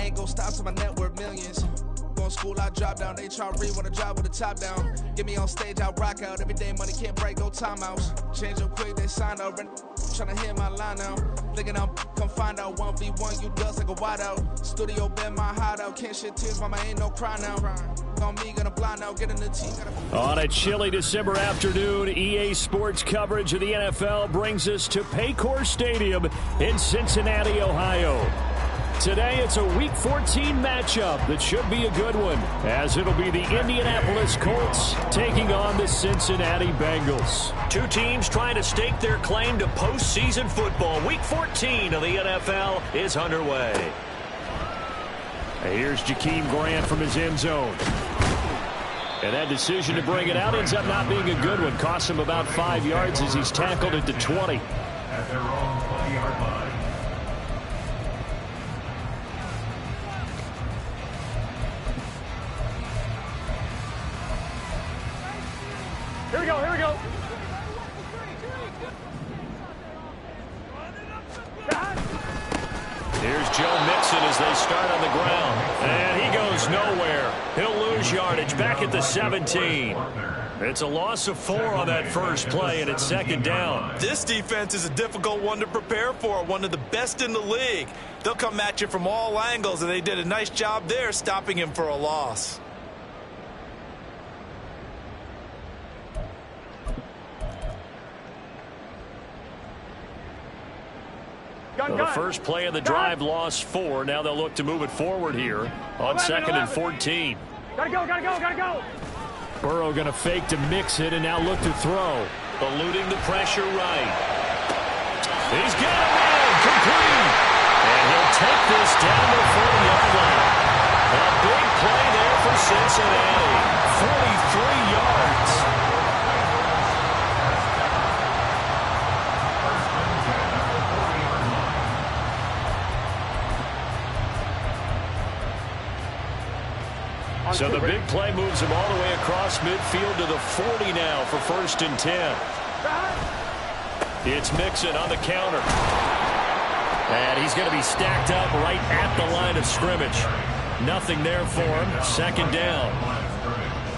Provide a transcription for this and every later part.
ain't gon' stop till my net worth millions. Going school, I drop down. They try to read when I drop with the top down. Get me on stage, I rock out. Every day money can't break, no timeouts. Change up quick, they sign up. Tryna hit my line now. Thinking I'm come find out 1v1, you dust like a wideout. Studio been my hideout. Can't shed tears, mama ain't no cry now. On me, gonna blind out, get in the team. On a chilly December afternoon, EA Sports coverage of the NFL brings us to Paycor Stadium in Cincinnati, Ohio. Today, it's a Week 14 matchup that should be a good one, as it'll be the Indianapolis Colts taking on the Cincinnati Bengals. Two teams trying to stake their claim to postseason football. Week 14 of the NFL is underway. Here's Jakeem Grant from his end zone. And that decision to bring it out ends up not being a good one. Costs him about 5 yards as he's tackled at the 20. At their own 20-yard line. Here we go, here we go. Here's Joe Mixon as they start on the ground. And he goes nowhere. He'll lose yardage back at the 17. It's a loss of 4 on that first play, and it's second down. This defense is a difficult one to prepare for, one of the best in the league. They'll come at you from all angles, and they did a nice job there stopping him for a loss. Well, the first play of the drive lost 4. Now they'll look to move it forward here on 2nd and 14. Gotta go, gotta go, gotta go. Burrow going to fake to mix it and now look to throw. Eluding the pressure right. He's got it in, complete. And he'll take this down to the 40-yard line. A big play there for Cincinnati. 43 yards. So the big play moves him all the way across midfield to the 40 now for 1st and 10. It's Mixon on the counter. And he's going to be stacked up right at the line of scrimmage. Nothing there for him. 2nd down.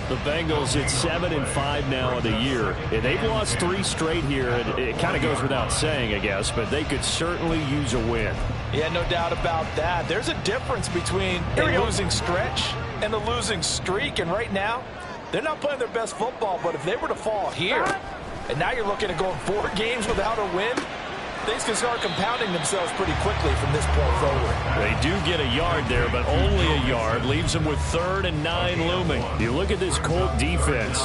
The Bengals at 7-5 now of the year. They've lost 3 straight here. It kind of goes without saying, I guess, but they could certainly use a win. Yeah, no doubt about that. There's a difference between a losing stretch and a losing streak, and right now, they're not playing their best football, but if they were to fall here, and now you're looking at going 4 games without a win, things can start compounding themselves pretty quickly from this point forward. They do get a yard there, but only a yard. Leaves them with 3rd and 9 looming. You look at this Colt defense.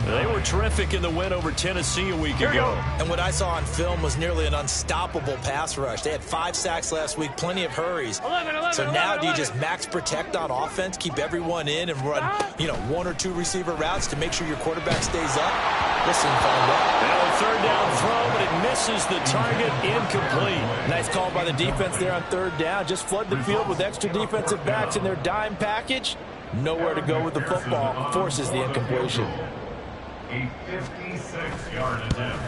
They were terrific in the win over Tennessee a week ago. And what I saw on film was nearly an unstoppable pass rush. They had 5 sacks last week, plenty of hurries. So now do you just max protect on offense, keep everyone in, and run 1 or 2 receiver routes to make sure your quarterback stays up? Listen, find out. Now a 3rd down throw, but it misses the target, incomplete. Nice call by the defense there on 3rd down. Just flood the field with extra defensive backs in their dime package. Nowhere to go with the football. Forces the incompletion. A 56-yard attempt.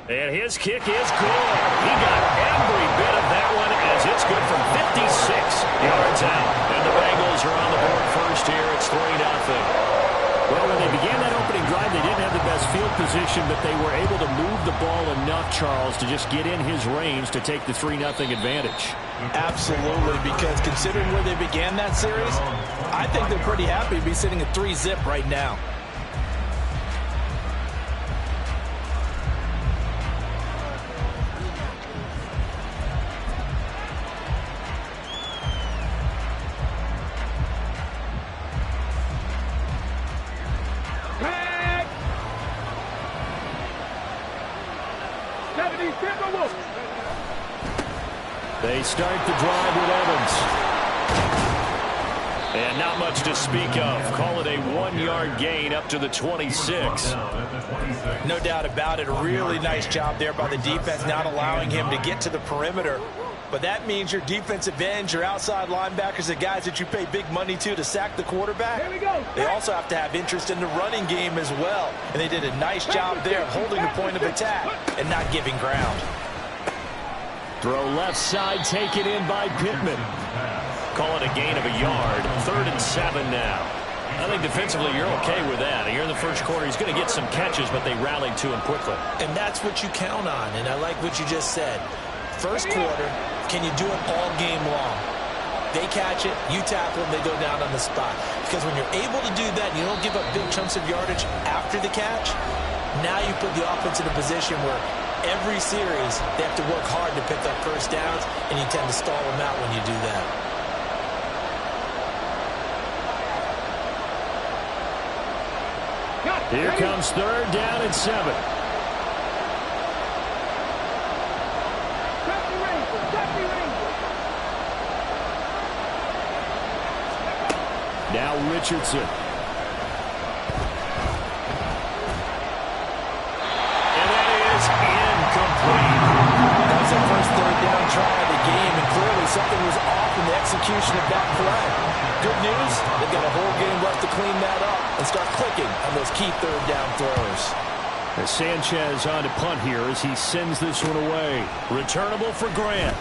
And his kick is good. He got every bit of that one as it's good from 56 yards out. And the Bengals are on the board first here. It's 3-0. Well, when they began that opening drive, they didn't have the best field position, but they were able to move the ball enough, Charles, to just get in his range to take the 3-0 advantage. Absolutely, because considering where they began that series, I think they're pretty happy to be sitting at 3-zip right now. They start the drive with Evans. And not much to speak of. Call it a 1-yard gain up to the 26. No doubt about it. A really nice job there by the defense, not allowing him to get to the perimeter. But that means your defensive ends, your outside linebackers, the guys that you pay big money to sack the quarterback, they also have to have interest in the running game as well. And they did a nice job there of holding the point of attack and not giving ground. Throw left side, taken in by Pittman. Call it a gain of a yard. 3rd and 7 now. I think defensively you're okay with that. Here in the first quarter, he's going to get some catches, but they rallied to him quickly. And that's what you count on, and I like what you just said. First quarter, can you do it all game long? They catch it, you tackle them, they go down on the spot. Because when you're able to do that and you don't give up big chunks of yardage after the catch, now you put the offense in a position where every series they have to work hard to pick up first downs, and you tend to stall them out when you do that. Here comes 3rd down and 7. Now Richardson. And that is incomplete. That was their first 3rd down try of the game, and clearly something was off in the execution of that play. Good news, they've got a whole game left to clean that up and start clicking on those key 3rd down throws. As Sanchez on to punt here as he sends this one away. Returnable for Grant.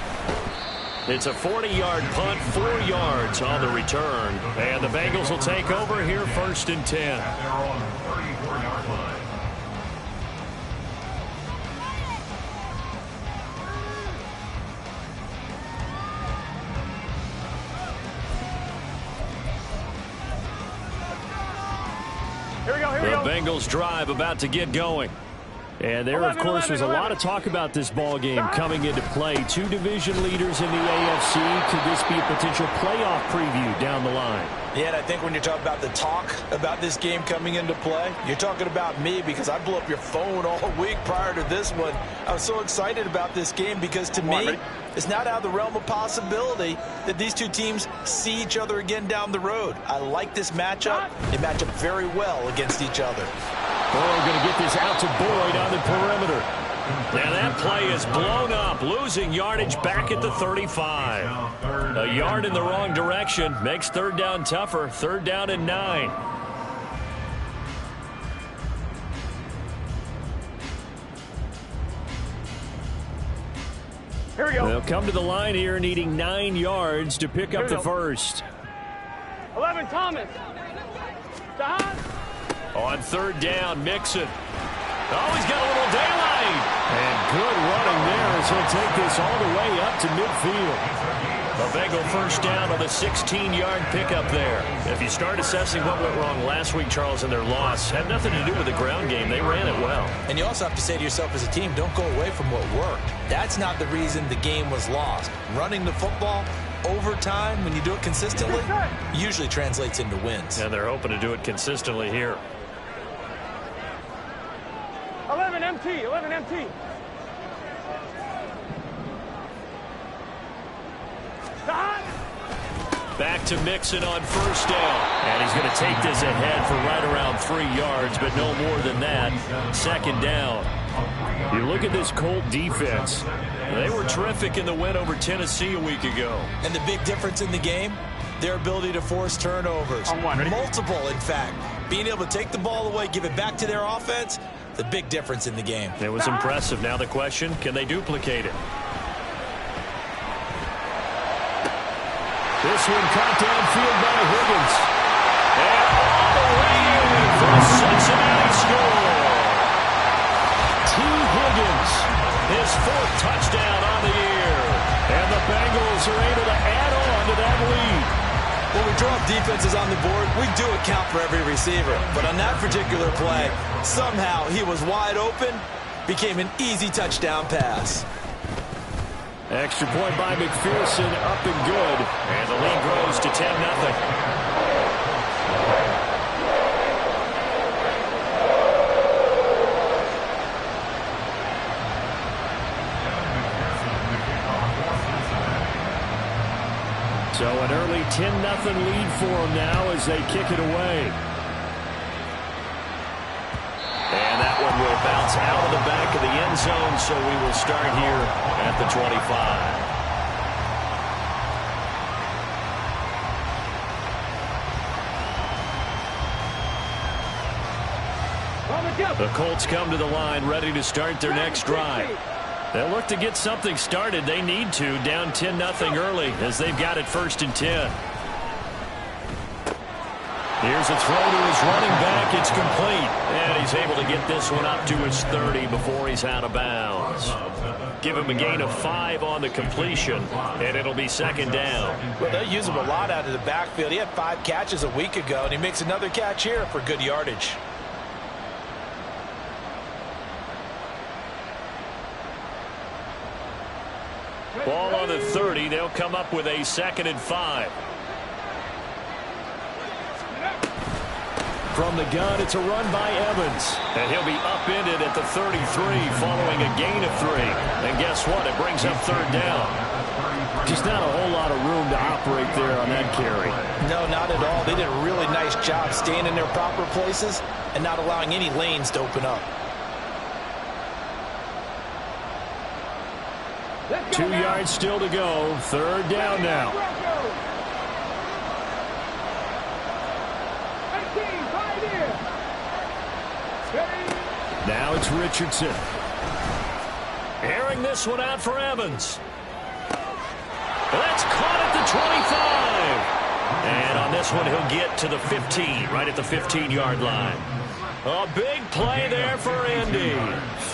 It's a 40-yard punt, 4 yards on the return. And the Bengals will take over here 1st and 10. They're on the 34-yard line. The Bengals drive about to get going. And there, of course, was a lot of talk about this ball game coming into play. 2 division leaders in the AFC. Could this be a potential playoff preview down the line? Yeah, and I think when you're talking about the talk about this game coming into play, you're talking about me because I blew up your phone all week prior to this one. I was so excited about this game because to me, it's not out of the realm of possibility that these two teams see each other again down the road. I like this matchup. They match up very well against each other. Burrow going to get this out to Boyd on the perimeter. Now that play is blown up, losing yardage back at the 35. A yard in the wrong direction makes 3rd down tougher. 3rd down and 9. Here we go. They'll come to the line here needing 9 yards to pick up the first. 11, Thomas. On 3rd down, Mixon. Oh, he's got a little daylight. And good running there as he'll take this all the way up to midfield. A Bengal first down on the 16-yard pickup there. If you start assessing what went wrong last week, Charles, in their loss, had nothing to do with the ground game. They ran it well. And you also have to say to yourself as a team, don't go away from what worked. That's not the reason the game was lost. Running the football over time, when you do it consistently, usually translates into wins. And they're hoping to do it consistently here. 11 MT, 11 MT. Back to Mixon on first down. And he's going to take this ahead for right around 3 yards, but no more than that. 2nd down. You look at this Colt defense. They were terrific in the win over Tennessee a week ago. And the big difference in the game, their ability to force turnovers. Multiple, in fact. Being able to take the ball away, give it back to their offense, the big difference in the game. It was impressive. Now the question, can they duplicate it? This one caught downfield by Higgins. And all the way in for a Cincinnati score. T. Higgins, his 4th touchdown on the year. And the Bengals are able to add on to that lead. When we draw up defenses on the board, we do account for every receiver. But on that particular play, somehow he was wide open, became an easy touchdown pass. Extra point by McPherson, up and good. And the lead grows to 10-0. So an early 10-0 lead for them now as they kick it away. And that one will bounce out of the back of the end zone, so we will start here at the 25. The Colts come to the line ready to start their next drive. They'll look to get something started. They need to, down 10-0 early as they've got it 1st and 10. Here's a throw to his running back. It's complete. And he's able to get this one up to his 30 before he's out of bounds. Give him a gain of 5 on the completion, and it'll be 2nd down. Well, they'll use him a lot out of the backfield. He had 5 catches a week ago, and he makes another catch here for good yardage. Ball on the 30. They'll come up with a 2nd and 5. From the gun, it's a run by Evans. And he'll be upended at the 33 following a gain of 3. And guess what? It brings up 3rd down. Just not a whole lot of room to operate there on that carry. No, not at all. They did a really nice job staying in their proper places and not allowing any lanes to open up. 2 yards still to go. 3rd down now. Now it's Richardson. Airing this one out for Evans. That's caught at the 25. And on this one, he'll get to the 15, right at the 15-yard line. A big play there for Indy.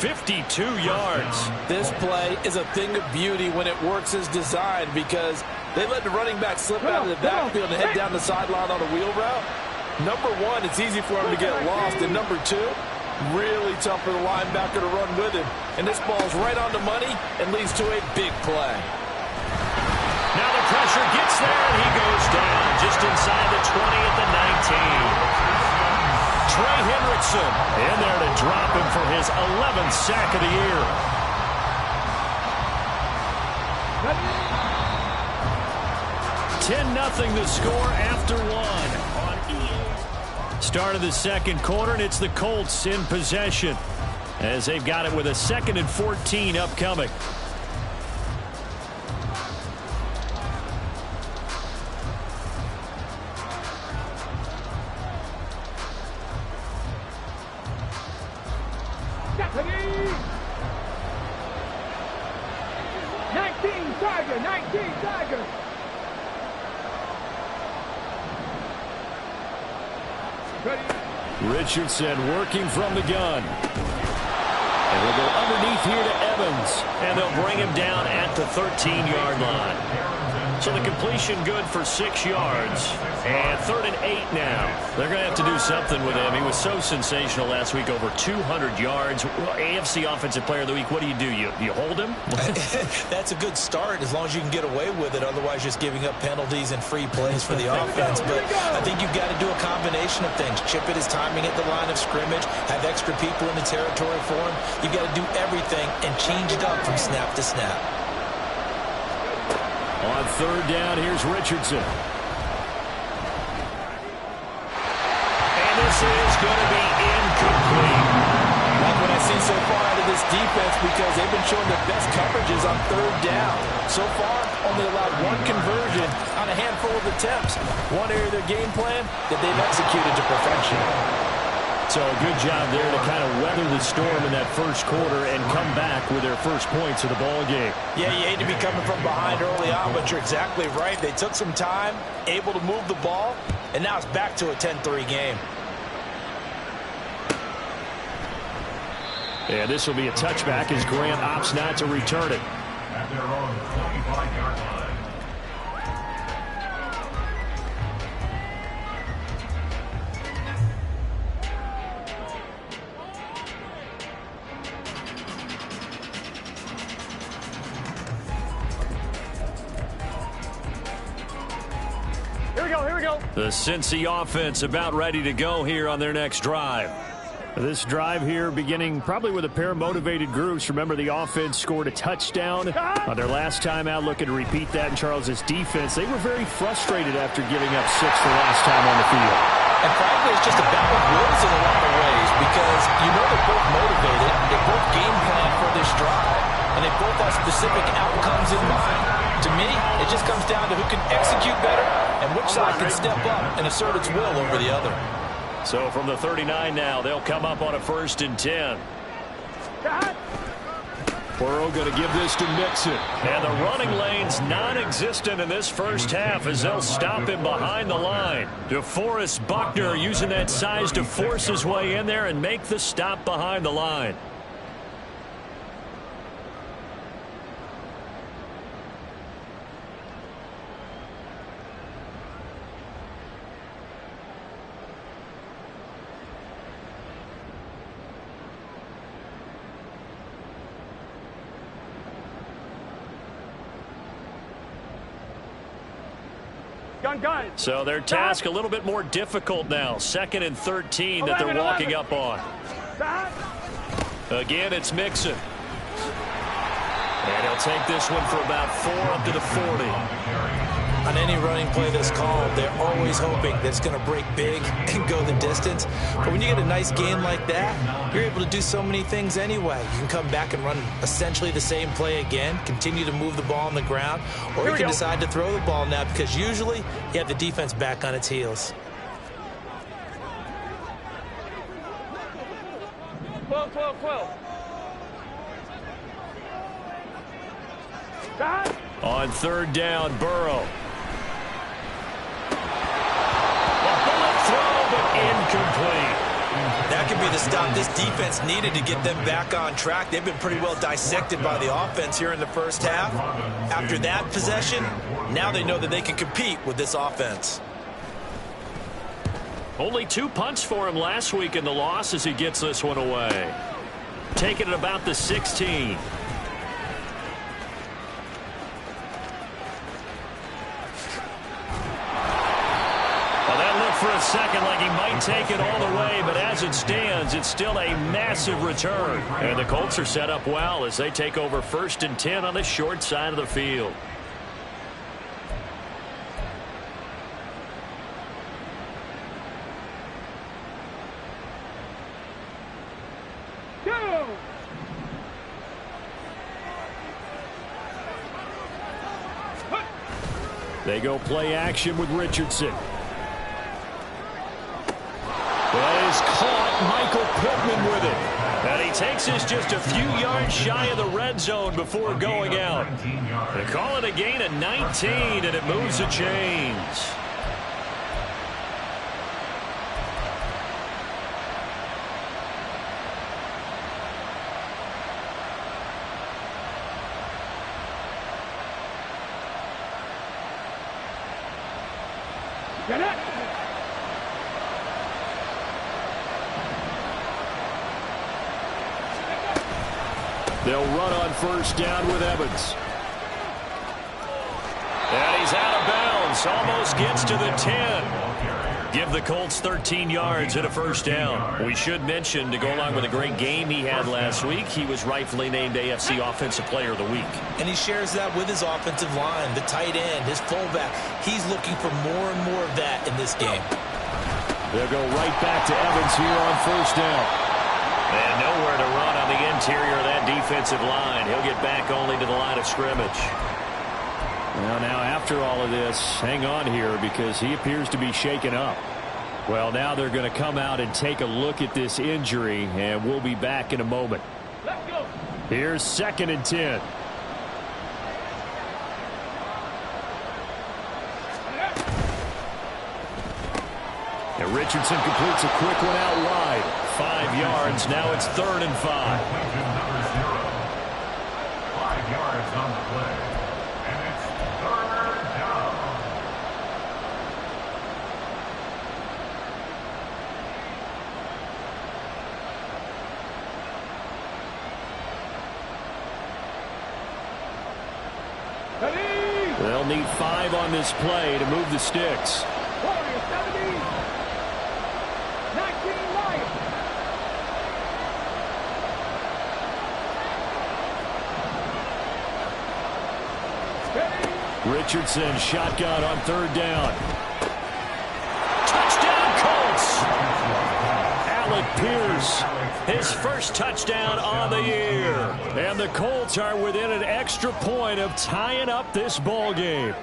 52 yards. This play is a thing of beauty when it works as designed because they let the running back slip out of the backfield and head down the sideline on a wheel route. Number 1, it's easy for him to get lost. And number 2, really tough for the linebacker to run with him. And this ball's right on the money and leads to a big play. Now the pressure gets there, and he goes down just inside the 20 at the 19. Trey Hendrickson in there to drop him for his 11th sack of the year. $10-0 the score after 1 on EA. Start of the 2nd quarter, and it's the Colts in possession as they've got it with a 2nd and 14 upcoming. Richardson working from the gun. And he'll go underneath here to Evans. And they'll bring him down at the 13-yard line. So the completion good for 6 yards. And 3rd and 8 now. They're going to have to do something with him. He was so sensational last week, over 200 yards. AFC Offensive Player of the Week, what do? You hold him? That's a good start as long as you can get away with it. Otherwise, just giving up penalties and free plays for the offense. But I think you've got to do a combination of things. Chip it his timing at the line of scrimmage. Have extra people in the territory for him. You've got to do everything and change it up from snap to snap. On 3rd down, here's Richardson. And this is going to be incomplete. Like what I've seen so far out of this defense because they've been showing their best coverages on 3rd down. So far, only allowed 1 conversion on a handful of attempts. One area of their game plan that they've executed to perfection. So a good job there to kind of weather the storm in that 1st quarter and come back with their first points of the ball game. Yeah, you hate to be coming from behind early on, but you're exactly right. They took some time, able to move the ball, and now it's back to a 10-3 game. Yeah, this will be a touchback as Grant opts not to return it. At their own 25-yard line. Here we go. The Cincy offense about ready to go here on their next drive. This drive here beginning probably with a pair of motivated groups. Remember, the offense scored a touchdown on their last time out, looking to repeat that in Charles's defense. They were very frustrated after giving up 6 the last time on the field. And frankly, it's just a battle of wills in a lot of ways because you know they're both motivated, they both game plan for this drive, and they both have specific outcomes in mind. To me, it just comes down to who can execute better and which side can step up and assert its will over the other. So from the 39 now, they'll come up on a 1st and 10. Burrow going to give this to Mixon. And the running lane's non-existent in this first half as they'll stop him behind the line. DeForest Buckner using that size to force his way in there and make the stop behind the line. Gun. So their task a little bit more difficult now. 2nd and 13 that they're walking up on. Again, it's Mixon. And he'll take this one for about 4 up to the 40. On any running play that's called, they're always hoping that it's going to break big and go the distance. But when you get a nice gain like that, you're able to do so many things anyway. You can come back and run essentially the same play again, continue to move the ball on the ground, or you can decide to throw the ball now because usually you have the defense back on its heels. 12. On 3rd down, Burrow. A bullet throw, but incomplete. That could be the stop this defense needed to get them back on track. They've been pretty well dissected by the offense here in the first half. After that possession, now they know that they can compete with this offense. Only 2 punts for him last week in the loss as he gets this one away. Taking it about the 16. For a second like he might take it all the way, but as it stands, it's still a massive return. And the Colts are set up well as they take over 1st and 10 on the short side of the field. They go play action with Richardson. That is caught. Michael Pittman with it. And he takes this just a few yards shy of the red zone before going out. They call it a gain of 19, and it moves the chains. Get it! They'll run on 1st down with Evans. And he's out of bounds. Almost gets to the 10. Give the Colts 13 yards and a 1st down. We should mention, to go along with a great game he had last week, he was rightfully named AFC Offensive Player of the Week. And he shares that with his offensive line, the tight end, his fullback. He's looking for more and more of that in this game. They'll go right back to Evans here on 1st down. And nowhere to run on the interior of that defensive line. He'll get back only to the line of scrimmage. Well, now after all of this, hang on here because he appears to be shaken up. Well, now they're going to come out and take a look at this injury, and we'll be back in a moment. Let's go. Here's 2nd and 10. And Richardson completes a quick one out wide. 5 yards. Now it's 3rd and 5. 5 yards on the play. And it's 3rd down. Ready? They'll need 5 on this play to move the sticks. Warriors 70. 19 Lions. Richardson shotgun on 3rd down. Touchdown Colts. Alec Pierce, his first touchdown on the year. And the Colts are within an extra point of tying up this ball game.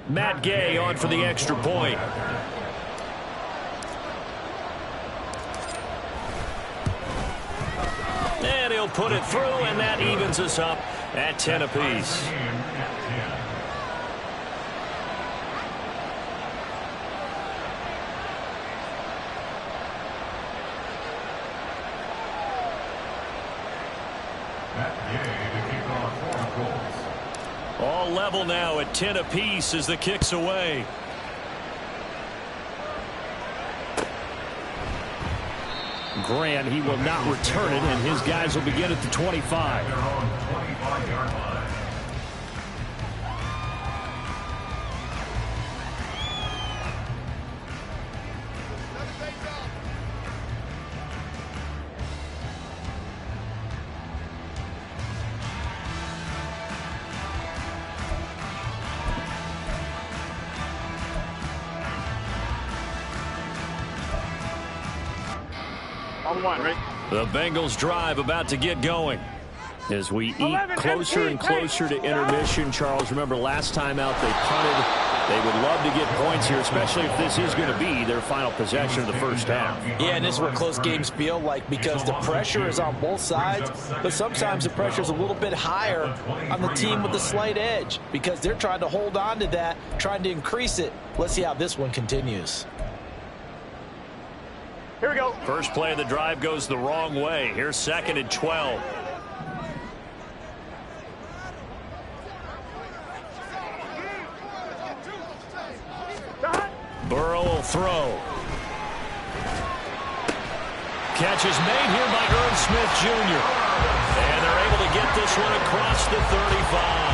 Matt Gay on for the extra point. And he'll put it through, and that evens us up at 10 apiece. All level now at 10 apiece as the kick's away. Grant, he will not return it, and his guys will begin at the 25. They're on the 25-yard line. The Bengals drive about to get going. As we eat closer and closer to intermission, Charles, remember last time out they punted. They would love to get points here, especially if this is going to be their final possession of the first half. Yeah, and this is what close games feel like because the pressure is on both sides, but sometimes the pressure is a little bit higher on the team with the slight edge because they're trying to hold on to that, trying to increase it. Let's see how this one continues. Here we go. First play of the drive goes the wrong way. Here's 2nd and 12. Burrow will throw. Catch is made here by Irv Smith Jr. And they're able to get this one across the 35.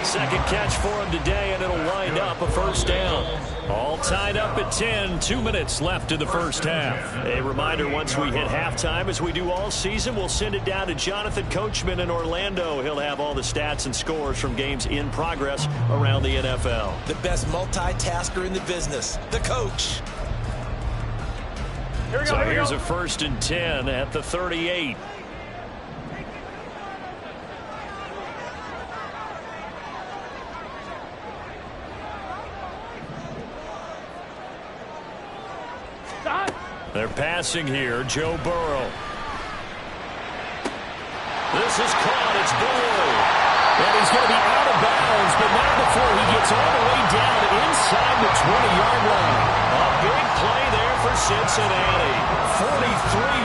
Second catch for him today, and it'll wind up a first down. All tied up at 10, 2 minutes left in the first half. A reminder, once we hit halftime, as we do all season, we'll send it down to Jonathan Coachman in Orlando. He'll have all the stats and scores from games in progress around the NFL. The best multitasker in the business, the coach. Here we go. So Here we here's go. a 1st and 10 at the 38. They're passing here. Joe Burrow. This is caught. It's Burrow. And he's going to be out of bounds, but not before he gets all the way down inside the 20-yard line. A big play there for Cincinnati. 43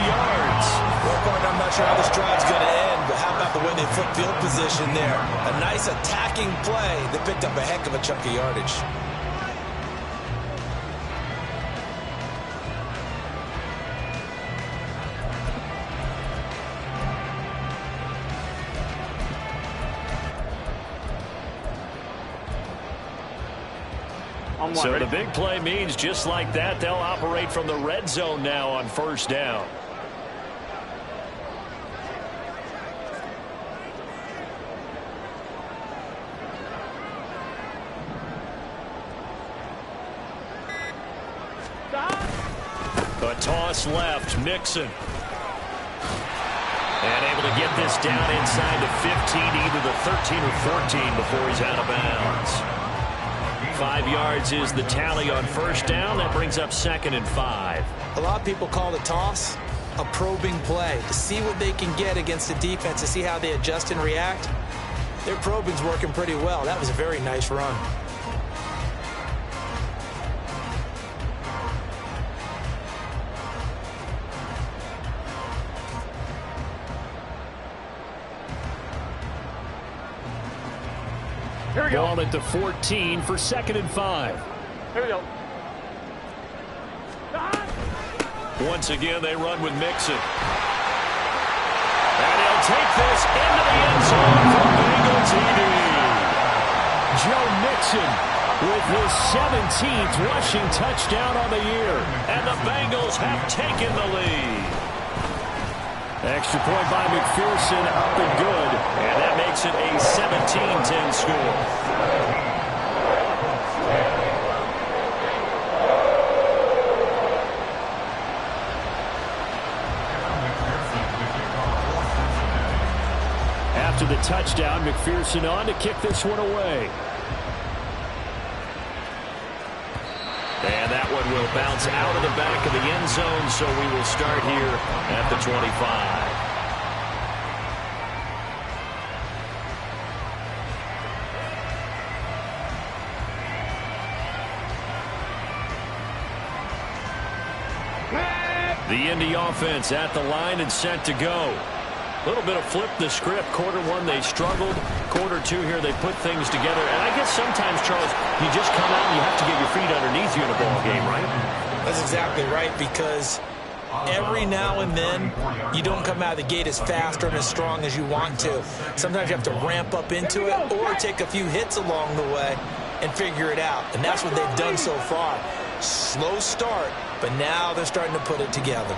yards. Well, partner, I'm not sure how this drive's going to end, but how about the way they flip field position there? A nice attacking play that picked up a heck of a chunk of yardage. So the big play means just like that, they'll operate from the red zone now on first down. A toss left, Mixon. And able to get this down inside the 15, either the 13 or 14 before he's out of bounds. 5 yards is the tally on first down. That brings up 2nd and 5. A lot of people call the toss a probing play to see what they can get against the defense, to see how they adjust and react. Their probing's working pretty well. That was a very nice run. Here we go. Ball at the 14 for 2nd and 5. Here we go. Once again, they run with Mixon. And he'll take this into the end zone for Bengal TD. Joe Mixon with his 17th rushing touchdown on the year. And the Bengals have taken the lead. Extra point by McPherson, up and good. And that makes it a 17-10 score. After the touchdown, McPherson on to kick this one away. it will bounce out of the back of the end zone, so we will start here at the 25. The Indy offense at the line and set to go. A little bit of flip the script. Quarter one, they struggled. Quarter two here, they put things together. And I guess sometimes, Charles, you just come out and you have to get your feet underneath you in a ball game, right? That's exactly right, because every now and then you don't come out of the gate as fast or as strong as you want to. Sometimes you have to ramp up into it or take a few hits along the way and figure it out. And that's what they've done so far. Slow start, but now they're starting to put it together.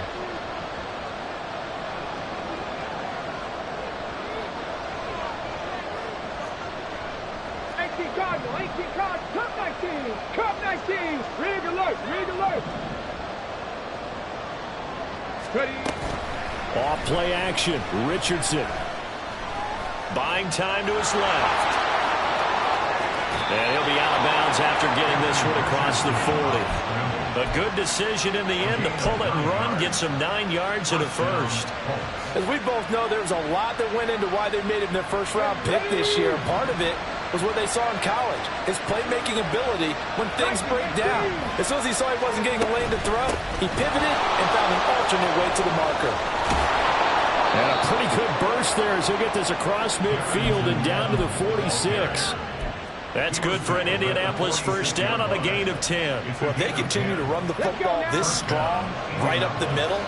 Cup 19, rig alert, rig alert. Ready. Off play action, Richardson. Buying time to his left. And he'll be out of bounds after getting this one across the 40. A good decision in the end to pull it and run, get some 9 yards and a first. As we both know, there's a lot that went into why they made him their first-round pick this year. Part of it was what they saw in college, his playmaking ability when things break down. As soon as he saw he wasn't getting a lane to throw, he pivoted and found an alternate way to the marker. And a pretty good burst there as he'll get this across midfield and down to the 46. That's good for an Indianapolis first down on a gain of 10. Well, if they continue to run the football this strong, right up the middle,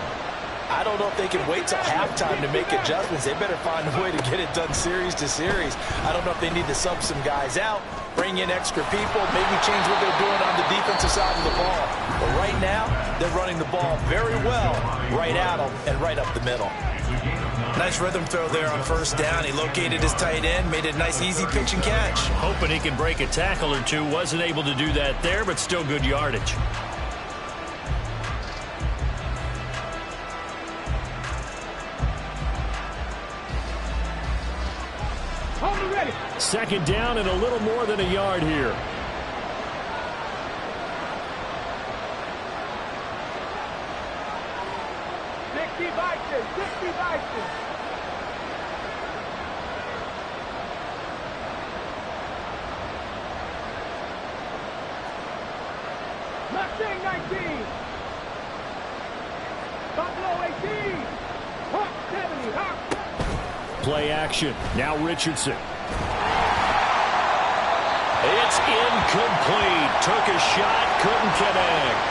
I don't know if they can wait till halftime to make adjustments. They better find a way to get it done series to series. I don't know if they need to sub some guys out, bring in extra people, maybe change what they're doing on the defensive side of the ball. But right now, they're running the ball very well right at them and right up the middle. Nice rhythm throw there on first down. He located his tight end, made it a nice easy pitch and catch. Hoping he can break a tackle or two. Wasn't able to do that there, but still good yardage. Ready. Second down and a little more than a yard here. Mustang 19. Buffalo 18. Hawk 70. Hawk. Play action. Now Richardson. It's incomplete. Took a shot, couldn't connect.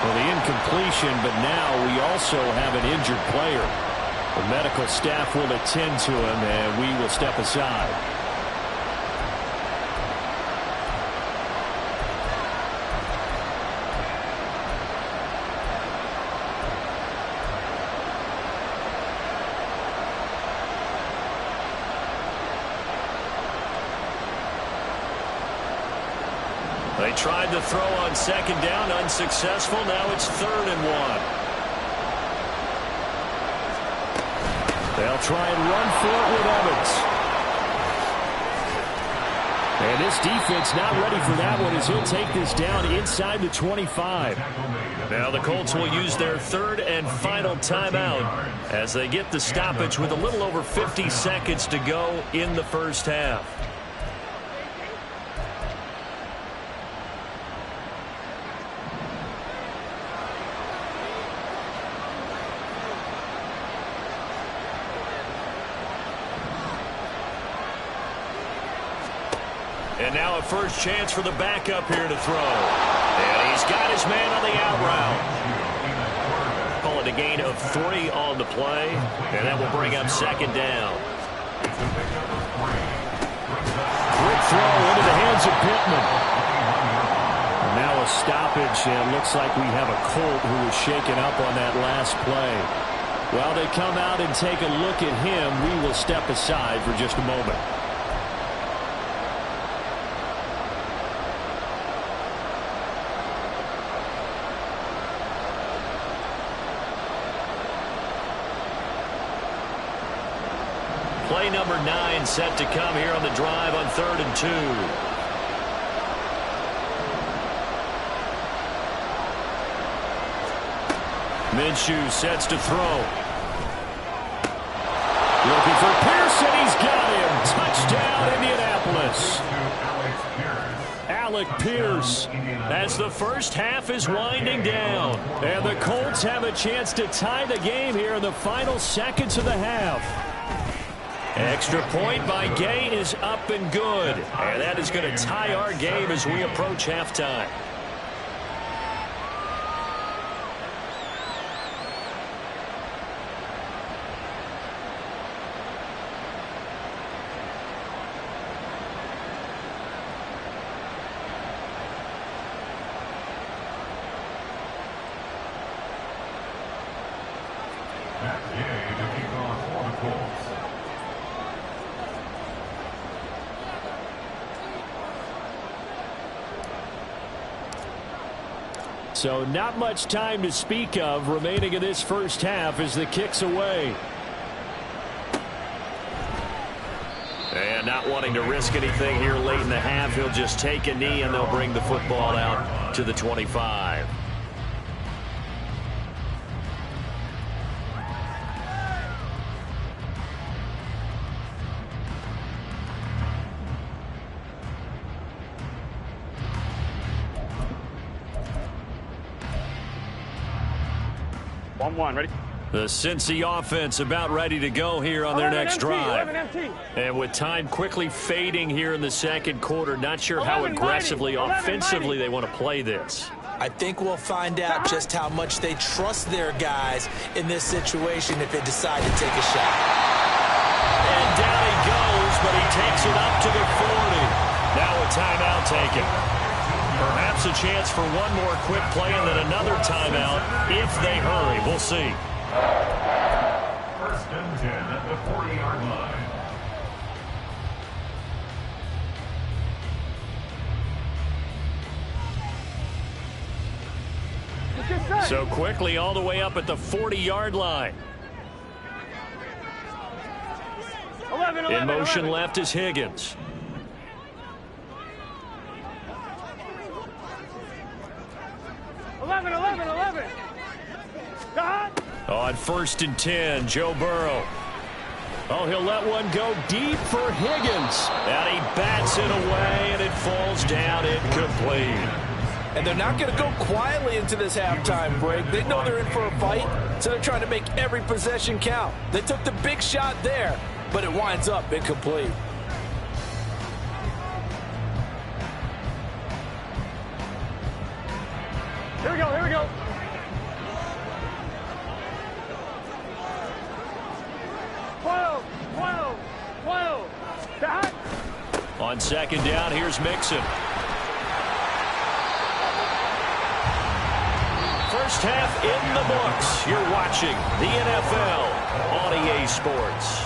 Well, the incompletion, but now we also have an injured player. The medical staff will attend to him, and we will step aside. They tried to throw on second down, unsuccessful. Now it's 3rd and 1. They'll try and run for it with Evans. And this defense not ready for that one as he'll take this down inside the 25. Now the Colts will use their 3rd and final timeout as they get the stoppage with a little over 50 seconds to go in the first half. And now a first chance for the backup here to throw. And he's got his man on the out route. Call it a gain of 3 on the play. And that will bring up second down. Quick throw into the hands of Pittman. And now a stoppage, and looks like we have a Colt who was shaken up on that last play. While they come out and take a look at him, we will step aside for just a moment. Play number 9 set to come here on the drive on 3rd and 2. Minshew sets to throw. Looking for Pearson. He's got him. Touchdown, Indianapolis. Alec Pierce as the first half is winding down. And the Colts have a chance to tie the game here in the final seconds of the half. Extra point by Gay is up and good. And that is going to tie our game as we approach halftime. So not much time to speak of remaining in this first half as the kick's away. And not wanting to risk anything here late in the half, he'll just take a knee and they'll bring the football out to the 25. Ready? The Cincy offense about ready to go here on their next drive. And with time quickly fading here in the second quarter, not sure how aggressively, offensively they want to play this. I think we'll find out just how much they trust their guys in this situation if they decide to take a shot. And down he goes, but he takes it up to the 40. Now a timeout taken. Perhaps a chance for one more quick play and then another timeout if they hurry. We'll see. First and 10 at the 40-yard line. So quickly all the way up at the 40-yard line. 11, In motion 11. left is Higgins. 11. On 1st and 10, Joe Burrow. Oh, he'll let one go deep for Higgins. And he bats it away, and it falls down incomplete. And they're not going to go quietly into this halftime break. They know they're in for a fight, so they're trying to make every possession count. They took the big shot there, but it winds up incomplete. Here we go. On second down, here's Mixon. First half in the books. You're watching the NFL on EA Sports.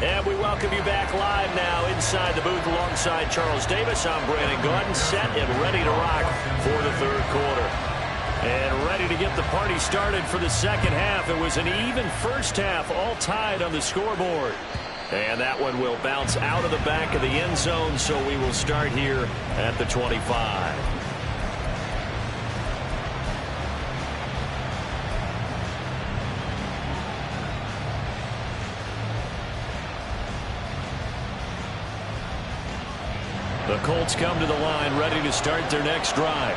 And we welcome you back live now inside the booth alongside Charles Davis. I'm Brandon Gordon, set and ready to rock for the third quarter. And ready to get the party started for the second half. It was an even first half, all tied on the scoreboard. And that one will bounce out of the back of the end zone, so we will start here at the 25. The Colts come to the line, ready to start their next drive.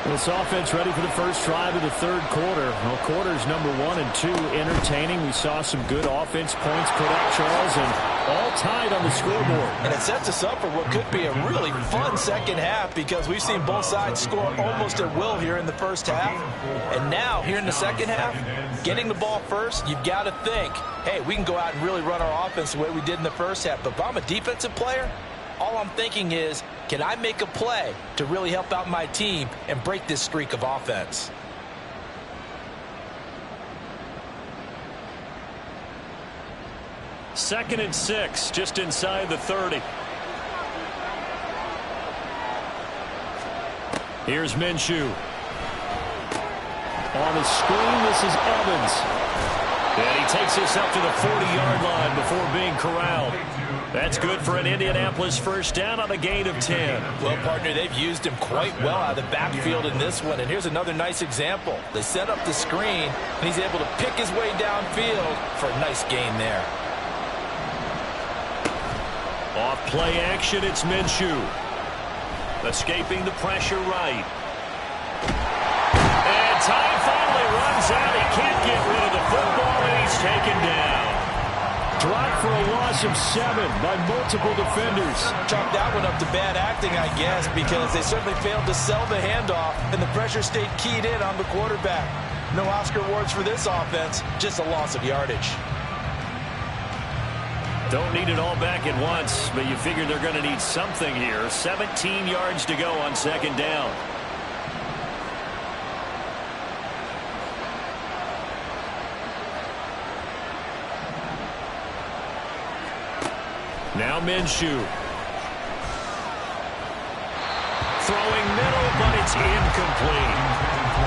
This offense ready for the first drive of the third quarter. Well, quarters number 1 and 2 entertaining. We saw some good offense points put up, Charles, and all tied on the scoreboard. And it sets us up for what could be a really fun second half because we've seen both sides score almost at will here in the first half. And now, here in the second half, getting the ball first, you've got to think, hey, we can go out and really run our offense the way we did in the first half. But if I'm a defensive player, all I'm thinking is, can I make a play to really help out my team and break this streak of offense? Second and 6, just inside the 30. Here's Minshew. On the screen, this is Evans. And he takes us up to the 40-yard line before being corralled. That's good for an Indianapolis first down on a gain of 10. Well, partner, they've used him quite well out of the backfield in this one. And here's another nice example. They set up the screen, and he's able to pick his way downfield for a nice gain there. Off play action, it's Minshew. Escaping the pressure right. And time finally runs out. He can't get rid of the football, and he's taken down. Dropped for a loss of 7 by multiple defenders. Chalk that one up to bad acting, I guess, because they certainly failed to sell the handoff, and the pressure stayed keyed in on the quarterback. No Oscar awards for this offense, just a loss of yardage. Don't need it all back at once, but you figure they're going to need something here. 17 yards to go on second down. Now Minshew. Throwing middle, but it's incomplete.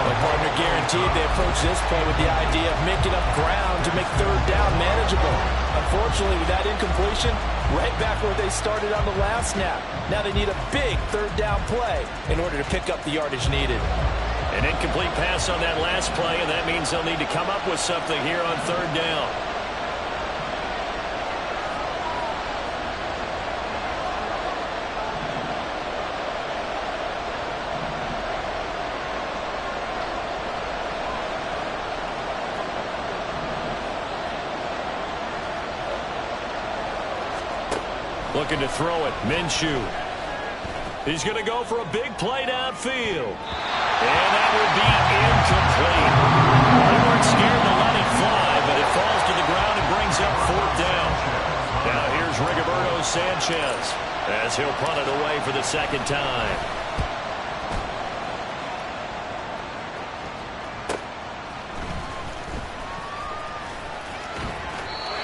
The partner guaranteed they approach this play with the idea of making up ground to make third down manageable. Unfortunately, with that incompletion, right back where they started on the last snap. Now they need a big third down play in order to pick up the yardage needed. An incomplete pass on that last play, and that means they'll need to come up with something here on third down. Looking to throw it. Minshew. He's going to go for a big play downfield. And that will be incomplete. They weren't scared to let it fly, but it falls to the ground and brings up fourth down. Now here's Rigoberto Sanchez as he'll punt it away for the second time.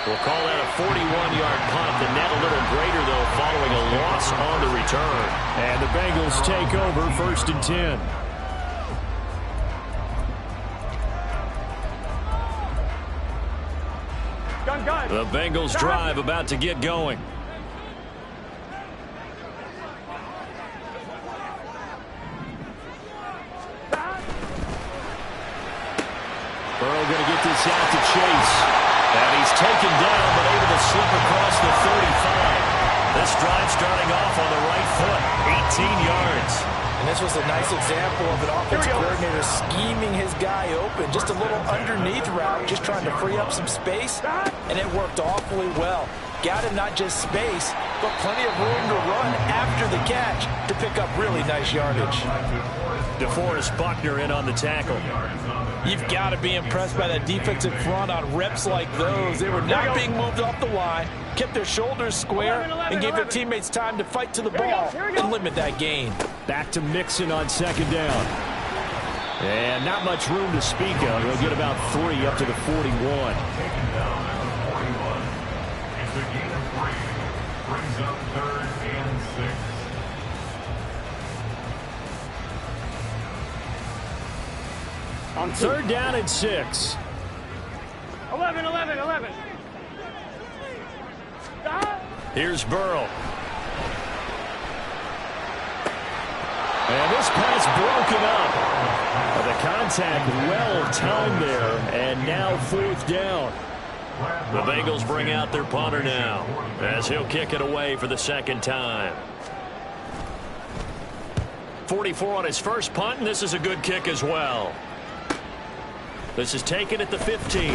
We'll call that a 41-yard punt. The net a little greater, though, following a loss on the return. And the Bengals take over first and 10. The Bengals drive about to get going. Burrow going to get this out to Chase. And he's taken down, but able to slip across the 35. This drive starting off on the right foot, 18 yards. And this was a nice example of an offensive coordinator scheming his guy open. Just a little underneath route, just trying to free up some space. And it worked awfully well. Got him not just space, but plenty of room to run after the catch to pick up really nice yardage. DeForest Buckner in on the tackle. You've got to be impressed by that defensive front on reps like those. They were not being moved off the line, kept their shoulders square, and gave their teammates time to fight to the ball and limit that gain. Back to Mixon on second down. And not much room to speak of. He'll get about 3 up to the 41. Taken down at 41. It's a gain of 3. Brings up third and 6. On third down and 6. 11. Here's Burrow. And this pass broken up. The contact well timed there, and now fourth down. The Bengals bring out their punter now as he'll kick it away for the second time. 44 on his first punt, and this is a good kick as well. This is taken at the 15.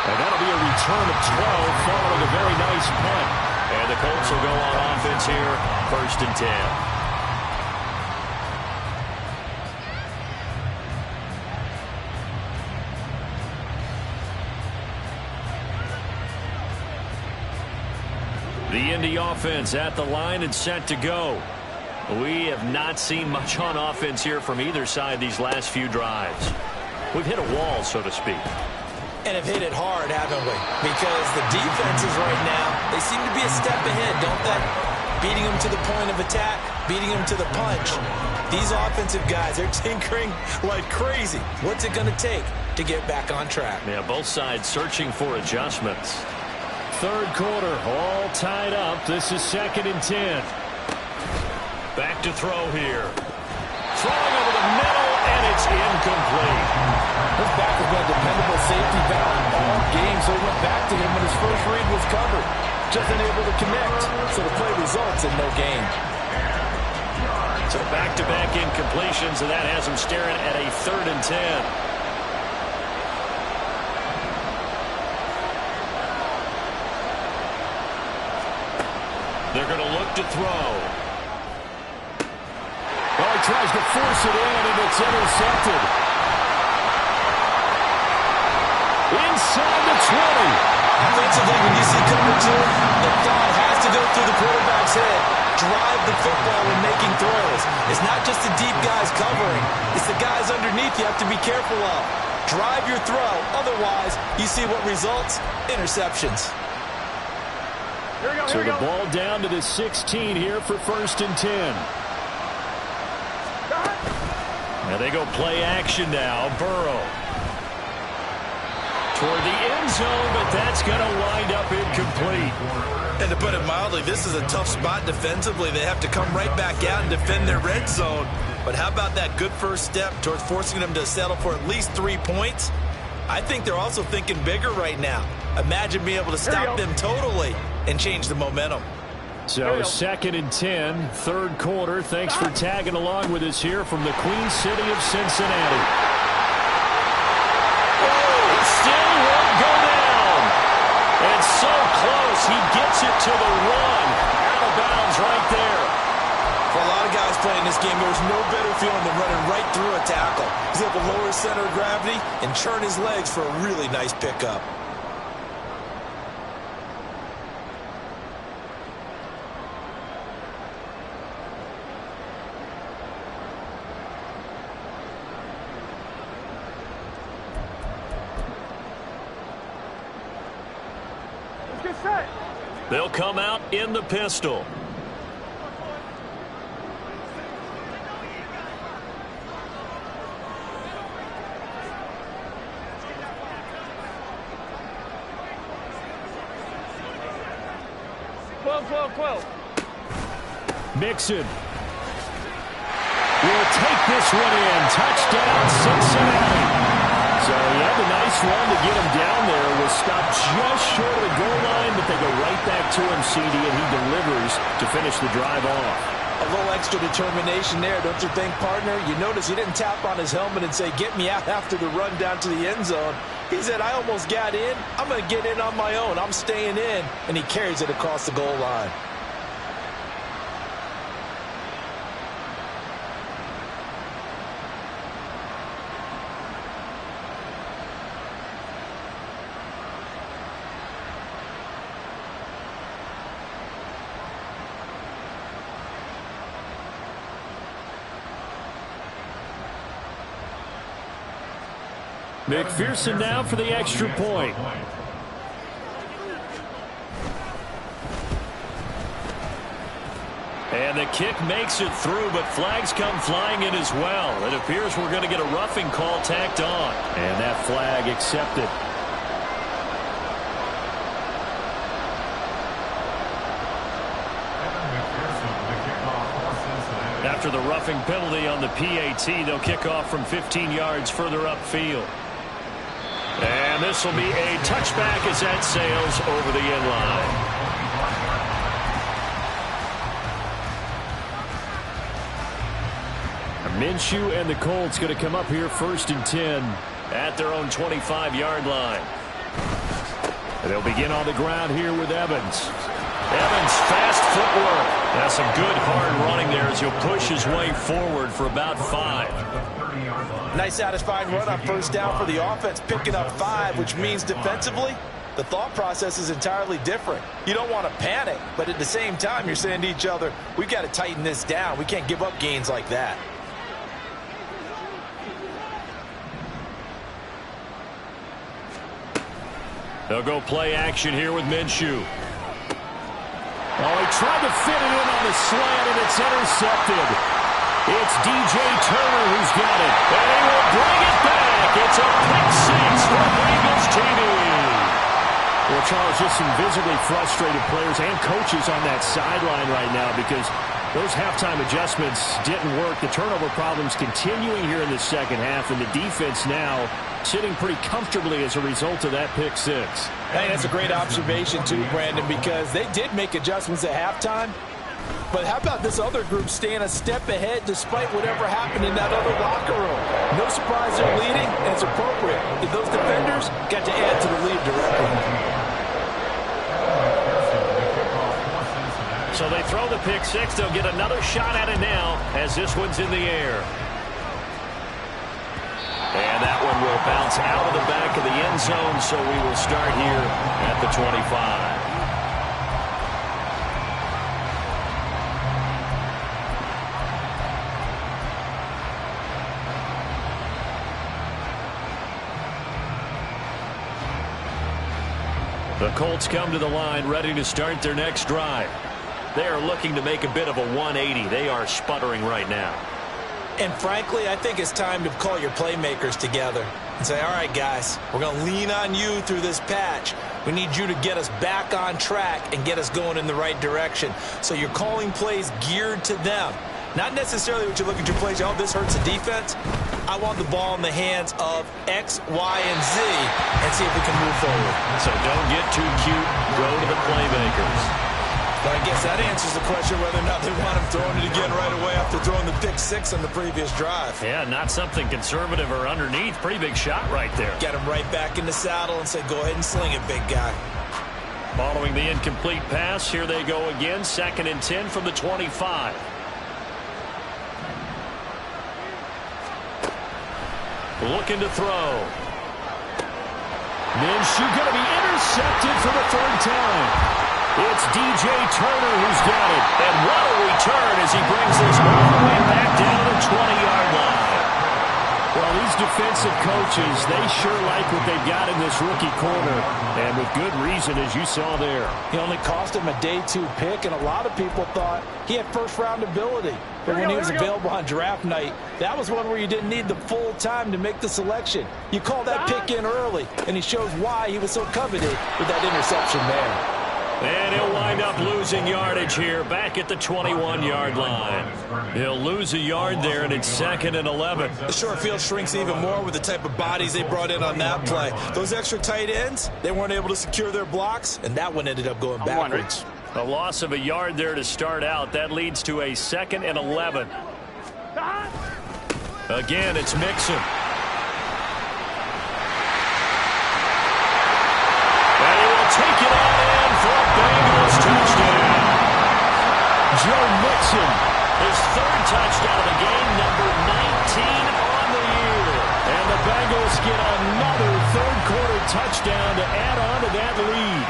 And that'll be a return of 12 following a very nice punt. And the Colts will go on offense here, first and 10. The Indy offense at the line and set to go. We have not seen much on offense here from either side these last few drives. We've hit a wall, so to speak. And have hit it hard, haven't we? Because the defenses right now, they seem to be a step ahead, don't they? Beating them to the point of attack, beating them to the punch. These offensive guys are tinkering like crazy. What's it going to take to get back on track. Yeah, both sides searching for adjustments. Third quarter, all tied up. This is 2nd and 10. Back to throw here. Throwing over the middle, and it's incomplete. His back has been a dependable safety valve all game, so he went back to him when his first read was covered. Just unable to connect, so the play results in no gain. So back-to-back incompletions, and that has him staring at a 3rd and 10. They're going to look to throw. Well, he tries to force it in, and it's intercepted. Inside the 20. Offensively, when you see cover 2, the thought has to go through the quarterback's head. Drive the football when making throws. It's not just the deep guys covering. It's the guys underneath you have to be careful of. Drive your throw. Otherwise, you see what results? Interceptions. So the ball down to the 16 here for 1st and 10. And they go play action now. Burrow. Toward the end zone, but that's going to wind up incomplete. And to put it mildly, this is a tough spot defensively. They have to come right back out and defend their red zone. But how about that good first step towards forcing them to settle for at least 3 points? I think they're also thinking bigger right now. Imagine being able to stop them totally and change the momentum. So 2nd and 10, 3rd quarter. Thanks for tagging along with us here from the Queen City of Cincinnati. Still won't go down. And so close, he gets it to the 1. Out of bounds right there. For a lot of guys playing this game, there's no better feeling than running right through a tackle. He's able to lower his center of gravity and churn his legs for a really nice pickup. They'll come out in the pistol. Mixon will take this one in. Touchdown, Cincinnati. So he had a nice run to get him down there. Was stopped just short of the goal line, but they go right back to him, CD, and he delivers to finish the drive off. A little extra determination there, don't you think, partner? You notice he didn't tap on his helmet and say, get me out after the run down to the end zone. He said, I almost got in. I'm going to get in on my own. I'm staying in. And he carries it across the goal line. McPherson now for the extra point. And the kick makes it through, but flags come flying in as well. It appears we're going to get a roughing call tacked on. And that flag accepted. After the roughing penalty on the PAT, they'll kick off from 15 yards further upfield. And this will be a touchback as that sails over the end line. Minshew and the Colts going to come up here 1st and 10 at their own 25-yard line. And they'll begin on the ground here with Evans. Evans, fast footwork. That's some good hard running there as he'll push his way forward for about 5. Nice satisfying run on first down for the offense, picking up 5, which means defensively, the thought process is entirely different. You don't want to panic, but at the same time, you're saying to each other, we've got to tighten this down. We can't give up gains like that. They'll go play action here with Minshew. Oh, he tried to fit it in on the slant, and it's intercepted. It's DJ Turner who's got it. And he will bring it back. It's a pick six for Bengals TV. Well, Charles, just some visibly frustrated players and coaches on that sideline right now because those halftime adjustments didn't work. The turnover problems continuing here in the second half, and the defense now sitting pretty comfortably as a result of that pick six. Hey, that's a great observation too, Brandon, because they did make adjustments at halftime. But how about this other group staying a step ahead despite whatever happened in that other locker room? No surprise they're leading, and it's appropriate. Those defenders got to add to the lead directly. So they throw the pick six. They'll get another shot at it now as this one's in the air. And that one will bounce out of the back of the end zone, so we will start here at the 25. The Colts come to the line ready to start their next drive. They are looking to make a bit of a 180. They are sputtering right now. And frankly, I think it's time to call your playmakers together and say, all right, guys, we're going to lean on you through this patch. We need you to get us back on track and get us going in the right direction. So you're calling plays geared to them. Not necessarily what you look at your plays, oh, this hurts the defense. I want the ball in the hands of X, Y, and Z and see if we can move forward. So don't get too cute. Go to the playmakers. But I guess that answers the question whether or not they want him throwing it again right away after throwing the pick six on the previous drive. Yeah, not something conservative or underneath. Pretty big shot right there. Get him right back in the saddle and say, go ahead and sling it, big guy. Following the incomplete pass, here they go again. 2nd and 10 from the 25. Looking to throw. Minshew going to be intercepted for the 3rd time. It's DJ Turner who's got it. And what a return as he brings this all the way back down to the 20-yard line. Well, these defensive coaches, they sure like what they've got in this rookie corner. And with good reason, as you saw there. He only cost him a day 2 pick, and a lot of people thought he had first-round ability. But when he was available on draft night, that was one where you didn't need the full time to make the selection. You call that pick in early, and he shows why he was so coveted with that interception there. And he'll wind up losing yardage here back at the 21-yard line. He'll lose a yard there, and it's 2nd and 11. The short field shrinks even more with the type of bodies they brought in on that play. Those extra tight ends, they weren't able to secure their blocks, and that one ended up going backwards. A loss of a yard there to start out. That leads to a 2nd and 11. Again, it's Mixon. And he will take it on in for a Bengals touchdown. Joe Mixon, his 3rd touchdown of the game, number 19 on the year. And the Bengals get another 3rd-quarter touchdown to add on to that lead.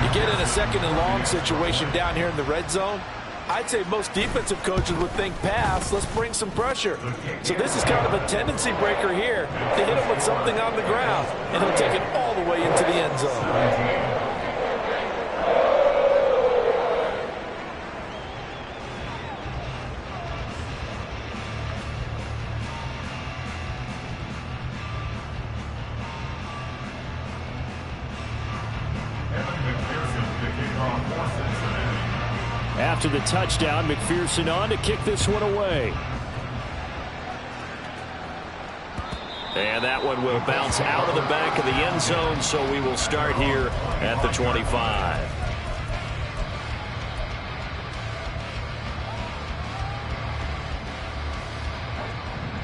You get in a 2nd and long situation down here in the red zone, I'd say most defensive coaches would think pass, let's bring some pressure. So this is kind of a tendency breaker here to hit him with something on the ground, and he'll take it all the way into the end zone. After the touchdown, McPherson on to kick this one away. And that one will bounce out of the back of the end zone, so we will start here at the 25.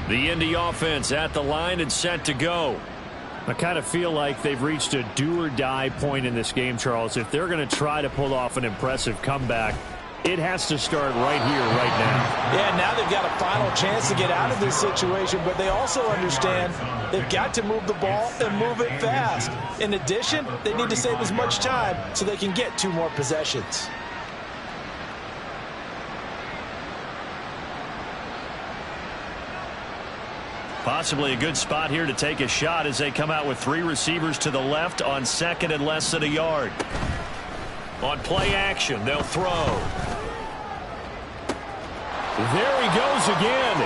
The Indy offense at the line and set to go. I kind of feel like they've reached a do-or-die point in this game, Charles. If they're going to try to pull off an impressive comeback, it has to start right here, right now. Yeah, now they've got a final chance to get out of this situation, but they also understand they've got to move the ball and move it fast. In addition, they need to save as much time so they can get 2 more possessions. Possibly a good spot here to take a shot as they come out with 3 receivers to the left on 2nd and less than a yard. On play action, they'll throw. There he goes again.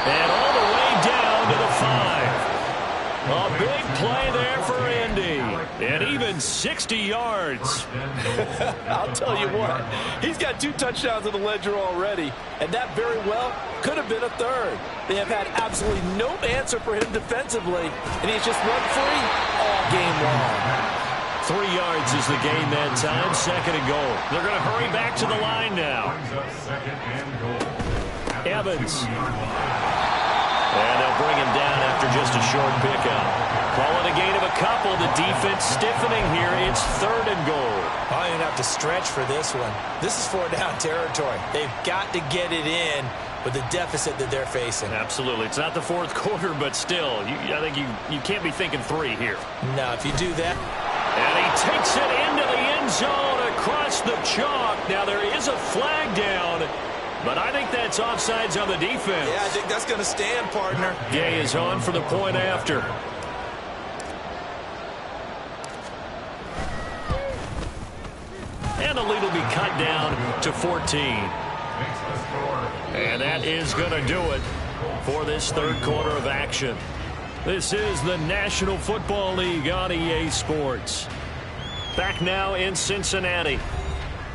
And all the way down to the 5. A big play there for Indy. And even 60 yards. I'll tell you what, he's got 2 touchdowns in the ledger already, and that very well could have been a third. They have had absolutely no answer for him defensively, and he's just run free all game long. 3 yards is the gain that time. 2nd and goal. They're going to hurry back to the line now. Evans. And they'll bring him down after just a short pickup. Calling a gain of a couple. The defense stiffening here. It's 3rd and goal. I'm going to have to stretch for this one. This is 4-down territory. They've got to get it in with the deficit that they're facing. Absolutely. It's not the 4th quarter, but still, I think you can't be thinking 3 here. No, if you do that. And he takes it into the end zone across the chalk. Now there is a flag down, but I think that's offsides on the defense. Yeah, I think that's going to stand, partner. Gay is on for the point after. And the lead will be cut down to 14. And that is going to do it for this 3rd quarter of action. This is the National Football League on EA Sports. Back now in Cincinnati,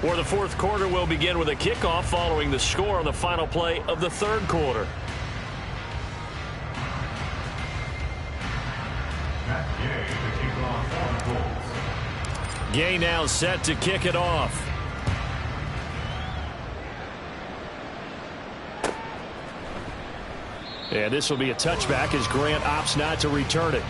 where the 4th quarter will begin with a kickoff following the score on the final play of the 3rd quarter. Gay now set to kick it off. And this will be a touchback as Grant opts not to return it.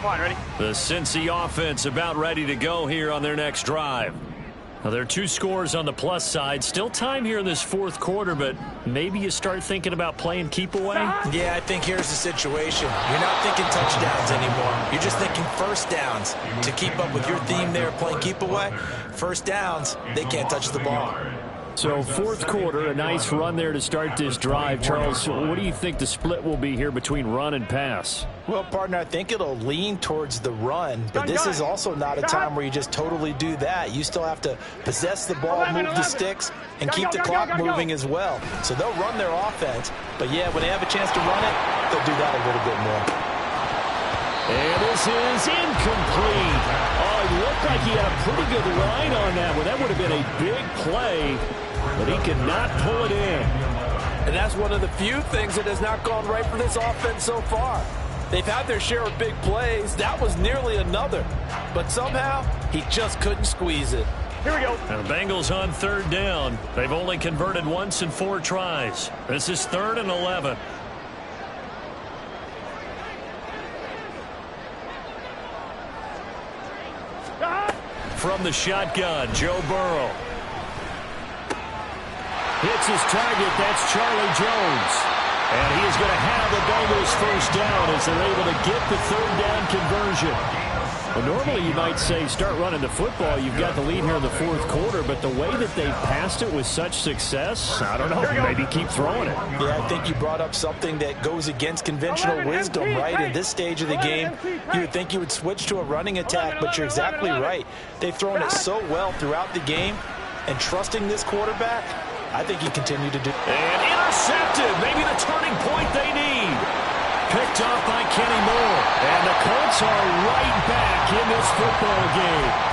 Ready? The Cincy offense about ready to go here on their next drive. Now, there are 2 scores on the plus side. Still time here in this 4th quarter, but maybe you start thinking about playing keep away? Yeah, I think here's the situation. You're not thinking touchdowns anymore. You're just thinking first downs. To keep up with your theme there, playing keep away, first downs, they can't touch the ball. So 4th quarter, a nice run there to start this drive. Charles, what do you think the split will be here between run and pass? Well, partner, I think it'll lean towards the run, but this is also not a time where you just totally do that. You still have to possess the ball, move the sticks, and keep the clock moving as well. So they'll run their offense, but yeah, when they have a chance to run it, they'll do that a little bit more. And this is incomplete. Oh, it looked like he had a pretty good line on that one. That would have been a big play, but he could not pull it in. And that's one of the few things that has not gone right for this offense so far. They've had their share of big plays. That was nearly another. But somehow, he just couldn't squeeze it. Here we go. And the Bengals on 3rd down. They've only converted once in 4 tries. This is 3rd and 11. From the shotgun, Joe Burrow. Hits his target. That's Charlie Jones. And he is going to have the Bengals first down as they're able to get the 3rd down conversion. Well, normally you might say start running the football. You've got the lead here in the 4th quarter, but the way that they passed it with such success, I don't know, maybe keep throwing it. Yeah, I think you brought up something that goes against conventional wisdom, right? In this stage of the game, you would think you would switch to a running attack, but you're exactly right. They've thrown it so well throughout the game, and trusting this quarterback, I think he continued to do. And intercepted, maybe the turning point they need. Picked off by Kenny Moore. And the Colts are right back in this football game.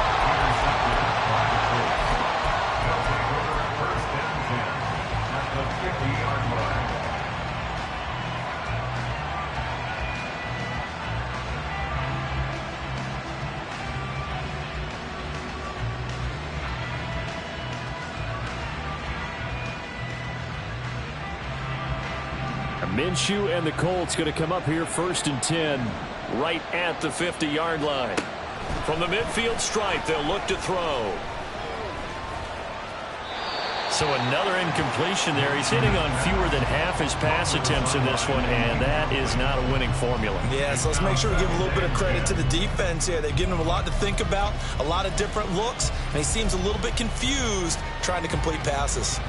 Minshew and the Colts going to come up here 1st and 10, right at the 50-yard line. From the midfield stripe, they'll look to throw. So another incompletion there. He's hitting on fewer than half his pass attempts in this one, and that is not a winning formula. Yeah, so let's make sure we give a little bit of credit to the defense here. They've given him a lot to think about, a lot of different looks, and he seems a little bit confused trying to complete passes.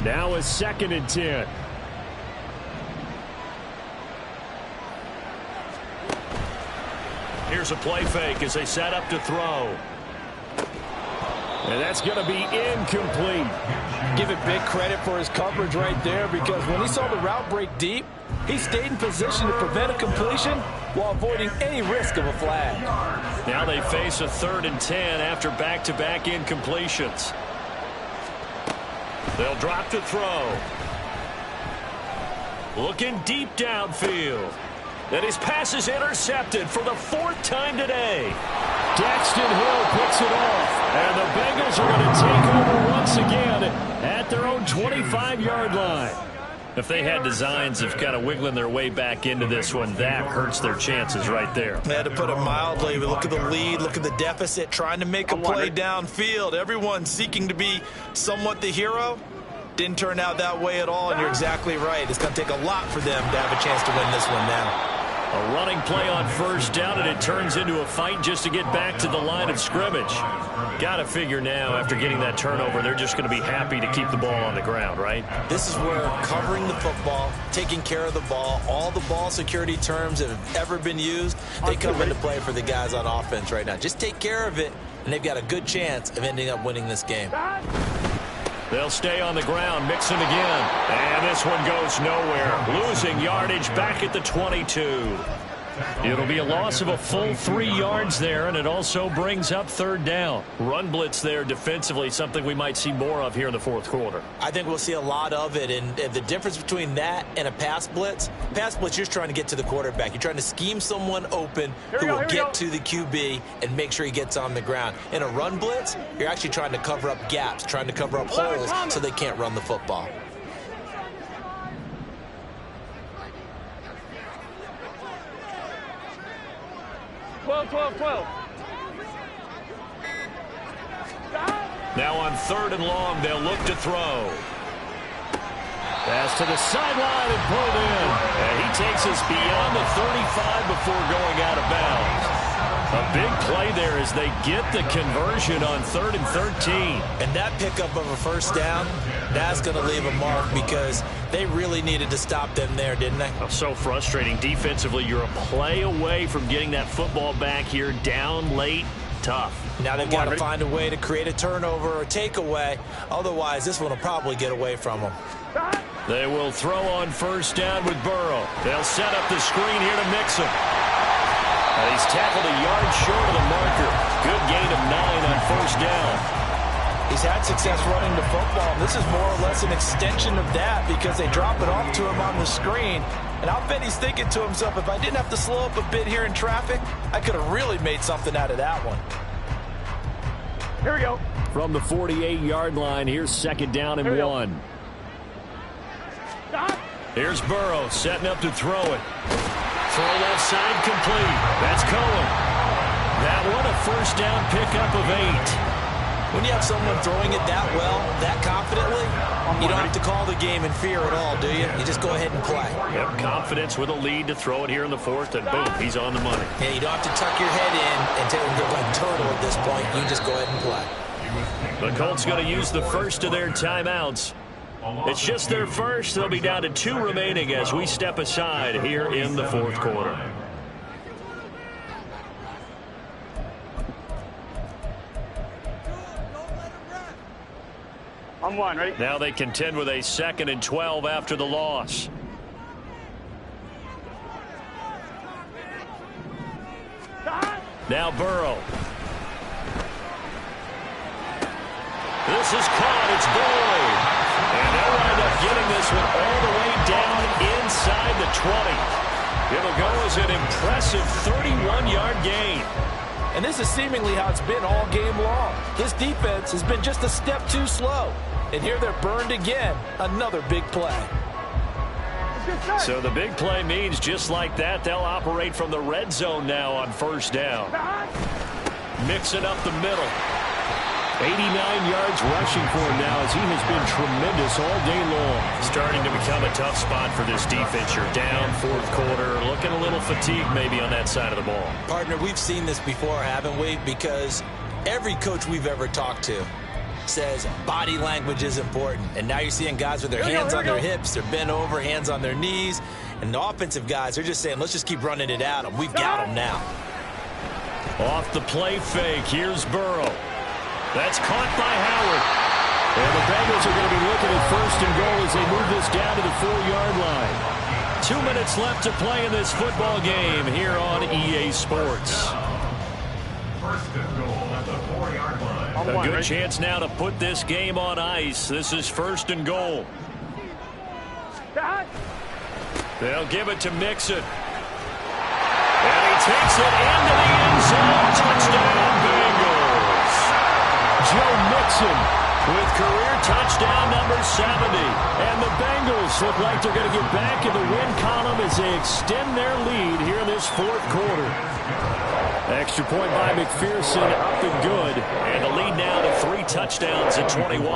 Now a 2nd and 10. Here's a play fake as they set up to throw. And that's going to be incomplete. Give it big credit for his coverage right there, because when he saw the route break deep, he stayed in position to prevent a completion while avoiding any risk of a flag. Now they face a 3rd and 10 after back-to-back incompletions. They'll drop to throw. Looking deep downfield. And his pass is intercepted for the 4th time today. Daxton Hill picks it off. And the Bengals are going to take over once again at their own 25-yard line. If they had designs of kind of wiggling their way back into this one, that hurts their chances right there. They had to put it mildly. We look at the lead, look at the deficit, trying to make a play downfield. Everyone seeking to be somewhat the hero. Didn't turn out that way at all, and you're exactly right. It's going to take a lot for them to have a chance to win this one now. A running play on 1st down, and it turns into a fight just to get back to the line of scrimmage. Got to figure now, after getting that turnover, they're just going to be happy to keep the ball on the ground, right? This is where covering the football, taking care of the ball, all the ball security terms that have ever been used, they come into play for the guys on offense right now. Just take care of it, and they've got a good chance of ending up winning this game. They'll stay on the ground, mixing again. And this one goes nowhere. Losing yardage back at the 22. It'll be a loss of a full 3 yards there, and it also brings up 3rd down. Run blitz there defensively, something we might see more of here in the 4th quarter. I think we'll see a lot of it, and the difference between that and a pass blitz, you're just trying to get to the quarterback. You're trying to scheme someone open who will get to the QB and make sure he gets on the ground. In a run blitz, you're actually trying to cover up gaps, trying to cover up holes so they can't run the football. Now on 3rd and long, they'll look to throw. Pass to the sideline and pulled in. And he takes us beyond the 35 before going out of bounds. A big play there as they get the conversion on 3rd and 13. And that pickup of a 1st down, that's going to leave a mark, because they really needed to stop them there, didn't they? So frustrating. Defensively, you're a play away from getting that football back here, down late. Tough. Now they've got to find a way to create a turnover or takeaway. Otherwise, this one will probably get away from them. They will throw on 1st down with Burrow. They'll set up the screen here to mix him. And he's tackled a yard short of the marker. Good gain of 9 on 1st down. He's had success running the football. This is more or less an extension of that, because they drop it off to him on the screen. And I'll bet he's thinking to himself, if I didn't have to slow up a bit here in traffic, I could have really made something out of that one. Here we go. From the 48-yard line, here's 2nd down and 1. Here's Burrow setting up to throw it. Throw left side complete. That's Cohen. That one a 1st down pickup of 8. When you have someone throwing it that well, that confidently, you don't have to call the game in fear at all, do you? You just go ahead and play. Yep, confidence with a lead to throw it here in the 4th, and boom, he's on the money. Yeah, you don't have to tuck your head in and take him like a turtle at this point. You just go ahead and play. The Colts going to use the first of their timeouts. It's just their first. They'll be down to 2 remaining as we step aside here in the 4th quarter. On 1, ready? Now they contend with a 2nd and 12 after the loss. Now Burrow. This is caught. It's Boyd. And they'll wind up getting this one all the way down inside the 20. It'll go as an impressive 31-yard gain. And this is seemingly how it's been all game long. This defense has been just a step too slow. And here they're burned again. Another big play. So the big play means just like that, they'll operate from the red zone now on 1st down. Mixing up the middle. 89 yards rushing for him now as he has been tremendous all day long. Starting to become a tough spot for this defense. You're down fourth quarter, looking a little fatigued maybe on that side of the ball. Partner, we've seen this before, haven't we? Because every coach we've ever talked to says body language is important. And now you're seeing guys with their hands on their hips, they're bent over, hands on their knees. And the offensive guys, they're just saying, let's just keep running it at them. We've got them now. Off the play fake, here's Burrow. That's caught by Howard. And the Bengals are going to be looking at first and goal as they move this down to the 4-yard line. 2 minutes left to play in this football game here on EA Sports. First and goal at the 4-yard line. A good chance now to put this game on ice. This is first and goal. They'll give it to Mixon. And he takes it into the end zone. Touchdown, Bengals. Joe Mixon with career touchdown number 70. And the Bengals look like they're going to get back in the win column as they extend their lead here in this fourth quarter. Extra point by McPherson, up and good. And the lead now to 3 touchdowns at 21.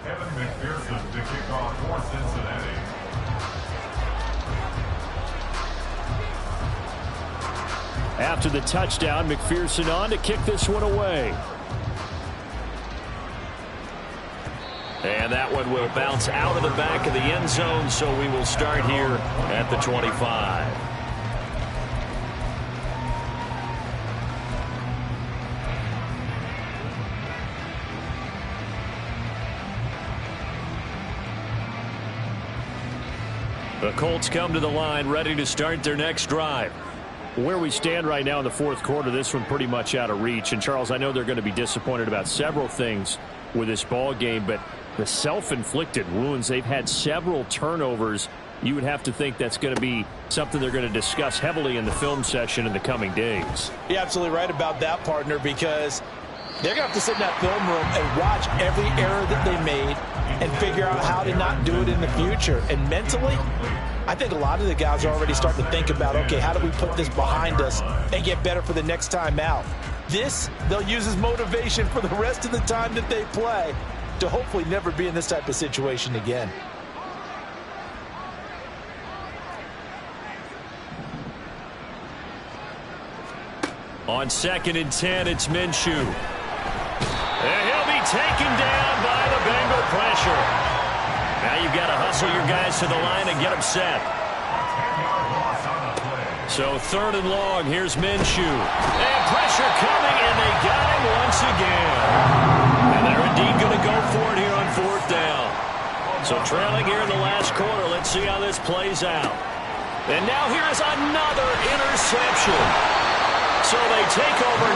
Kevin McPherson to kick off for Cincinnati. After the touchdown, McPherson on to kick this one away. And that one will bounce out of the back of the end zone, so we will start here at the 25. The Colts come to the line, ready to start their next drive. Where we stand right now in the fourth quarter, this one pretty much out of reach. And, Charles, I know they're going to be disappointed about several things with this ball game, but the self-inflicted wounds, they've had several turnovers. You would have to think that's going to be something they're going to discuss heavily in the film session in the coming days. You're absolutely right about that, partner, because they're going to have to sit in that film room and watch every error that they made and figure out how to not do it in the future. And mentally, I think a lot of the guys are already starting to think about, okay, how do we put this behind us and get better for the next time out? This, they'll use as motivation for the rest of the time that they play to hopefully never be in this type of situation again. On 2nd and 10, it's Minshew. And he'll be taken down by the Bengal pressure. Now you've got to hustle your guys to the line and get them set. So 3rd and long, here's Minshew. And pressure coming, and they got him once again. And they're indeed going to go for it here on 4th down. So trailing here in the last quarter, let's see how this plays out. And now here is another interception. So they take over